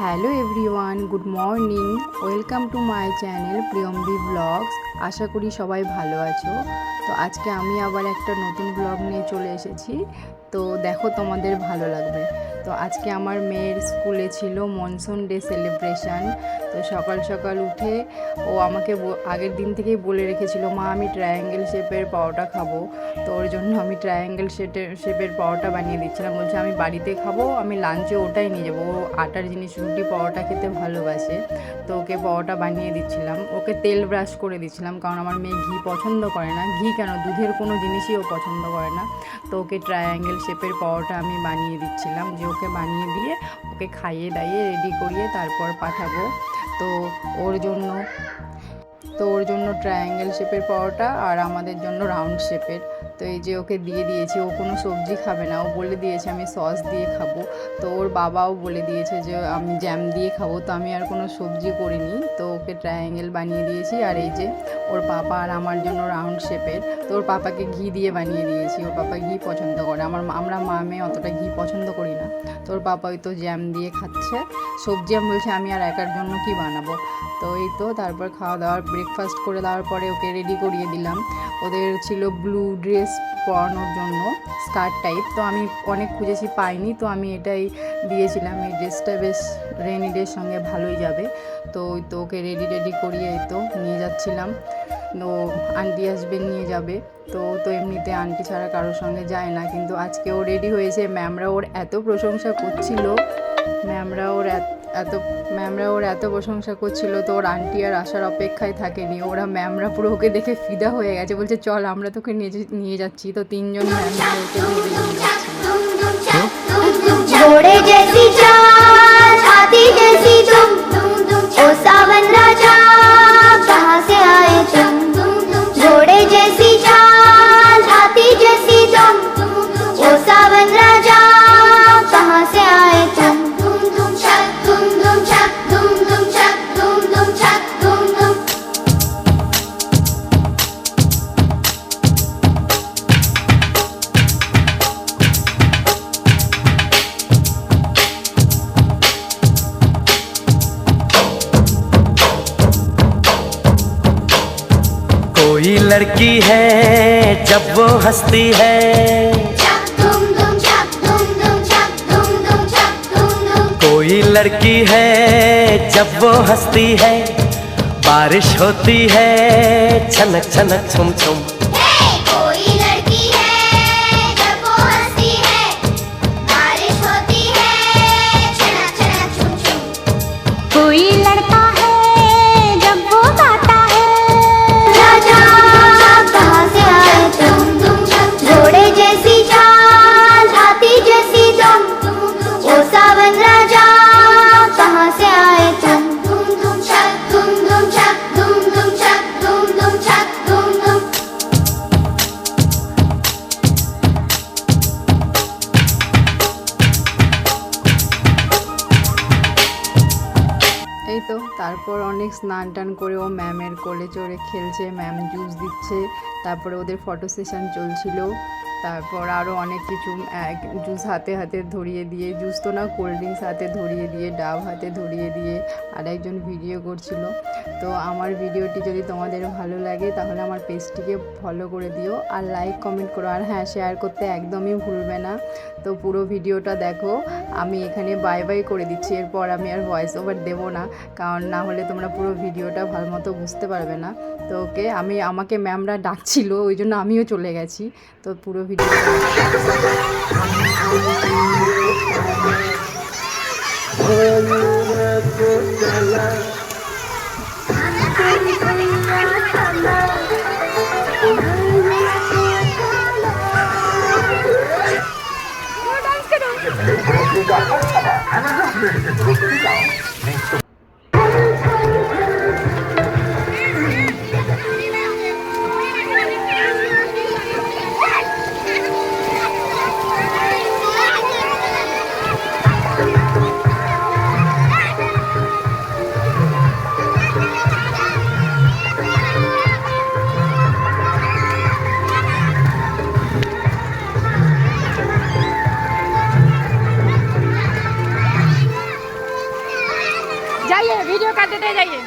Hello everyone, good morning. Welcome to my channel Priyombi blogs. আশা করি সবাই ভালো আছো। তো আজকে আমি আবার একটা নতুন ব্লগ নিয়ে চলে এসেছি। তো দেখো, তোমাদের ভালো লাগবে। তো আজকে আমার মেয়ের স্কুলে ছিল মনসুন ডে সেলিব্রেশন। তো সকাল সকাল উঠে ও আমাকে আগের দিন থেকেই বলে রেখেছিল, মা আমি ট্রায়াঙ্গেল শেপের পাওয়াটা খাবো। তো ওর জন্য আমি ট্রায়াঙ্গেল শেপের পাওয়াটা বানিয়ে দিচ্ছিলাম। বলছে আমি বাড়িতে খাবো, আমি লাঞ্চে ওটাই নিয়ে যাবো। ও আটার জিনিস রুটি পাওয়াটা খেতে ভালোবাসে। তো ওকে পাওয়াটা বানিয়ে দিচ্ছিলাম, ওকে তেল ব্রাশ করে দিচ্ছিলাম, কারণ আমার মেয়ে ঘি পছন্দ করে না। ঘি কেন, দুধের কোনো জিনিসই ও পছন্দ করে না। তো ওকে ট্রায়াঙ্গেল শেপের পাওয়াটা আমি বানিয়ে দিচ্ছিলাম, যে ওকে বানিয়ে দিয়ে ওকে খাইয়ে দাইয়ে রেডি করিয়ে তারপর পাঠাবো। তো ওর জন্য ট্রায়াঙ্গেল শেপের পাওয়াটা, আর আমাদের জন্য রাউন্ড শেপের। তো এই যে ওকে দিয়ে দিয়েছি। ও কোনো সবজি খাবে না, ও বলে দিয়েছে আমি সস দিয়ে খাবো। তো ওর বাবাও বলে দিয়েছে যে আমি জ্যাম দিয়ে খাবো। তো আমি আর কোনো সবজি করিনি, তো ওকে ট্রায়াঙ্গেল বানিয়ে দিয়েছি। আর এই যে ওর পাপা আর আমার জন্য রাউন্ড শেপের। তো ওর পাপাকে ঘি দিয়ে বানিয়ে দিয়েছি, ওর পাপা ঘি পছন্দ করে। আমরা মা মেয়ে অতটা ঘি পছন্দ করি না। তো ওর পাপা ওই তো জ্যাম দিয়ে খাচ্ছে সবজি। আমি বলছি আমি আর একার জন্য কি বানাবো। তো এই তো তারপর খাওয়া দাওয়ার ব্রেকফাস্ট করে দেওয়ার পরে ওকে রেডি করিয়ে দিলাম। ওদের ছিল ব্লু ড্রেস পরানোর জন্য, স্কার্ট টাইপ। তো আমি অনেক খুঁজেছি, পাইনি। তো আমি এটাই দিয়েছিলাম। এই ড্রেসটা বেশ রেনি ডের সঙ্গে ভালোই যাবে। তো ওই তো ওকে রেডি করিয়ে এই তো নিয়ে যাচ্ছিলাম। তো আন্টি আসবে, নিয়ে যাবে। তো এমনিতে আন্টি ছাড়া কারোর সঙ্গে যায় না, কিন্তু আজকে ও রেডি হয়েছে। ম্যামরা ওর এত প্রশংসা করছিল, ম্যামরা ওর এত প্রশংসা করছিল। তো ওর আন্টি আর আসার অপেক্ষায় থাকেনি। ম্যামরা পুরো ওকে দেখে ফিদা হয়ে গেছে, বলছে চল আমরা তোকে নিয়ে যাচ্ছি। তো তিনজন ম্যামরা ওকে ধরে নিয়ে कोई लड़की है जब वो हंसती है, कोई लड़की है जब वो हंसती है, बारिश होती है छनक छनक छुम छुम। कोई लड़की है जब वो हंसती है, बारिश होती है छनक छनक छुम छुम। कोई लड़का है जब वो गाता है, राजा कहाँ से आए तुम, घोड़े जैसी चाल हाथी जैसी तुम, ओ सावन राजा कहाँ से आए तुम। धूम धूम छक धूम धूम छक धूम धूम छक धूम धूम छक धूम धूम। এই তো তারপর অনেক স্নান টান করে ও ম্যামের কোলে চড়ে খেলছে। ম্যাম জুস দিচ্ছে, তারপরে ওদের ফটো সেশন চলছিল। তারপর আরও অনেক কিছু, জুস হাতে হাতে ধরিয়ে দিয়ে, জুস তো না কোল্ড ড্রিঙ্কস হাতে ধরিয়ে দিয়ে, ডাব হাতে ধরিয়ে দিয়ে আর একজন ভিডিও করছিল। তো আমার ভিডিওটি যদি তোমাদের ভালো লাগে তাহলে আমার পেজটিকে ফলো করে দিও, আর লাইক কমেন্ট করো, আর হ্যাঁ শেয়ার করতে একদমই ভুলবে না। তো পুরো ভিডিওটা দেখো। আমি এখানে বাই বাই করে দিচ্ছি, এরপর আমি আর ভয়েস ওভার দেবো না, কারণ না হলে তোমরা পুরো ভিডিওটা ভালো মতো বুঝতে পারবে না। তো ওকে আমাকে ম্যামরা ডাকছিল, ওই জন্য আমিও চলে গেছি। তো পুরো ভিডিও जाइए वीडियो काटते जाइए।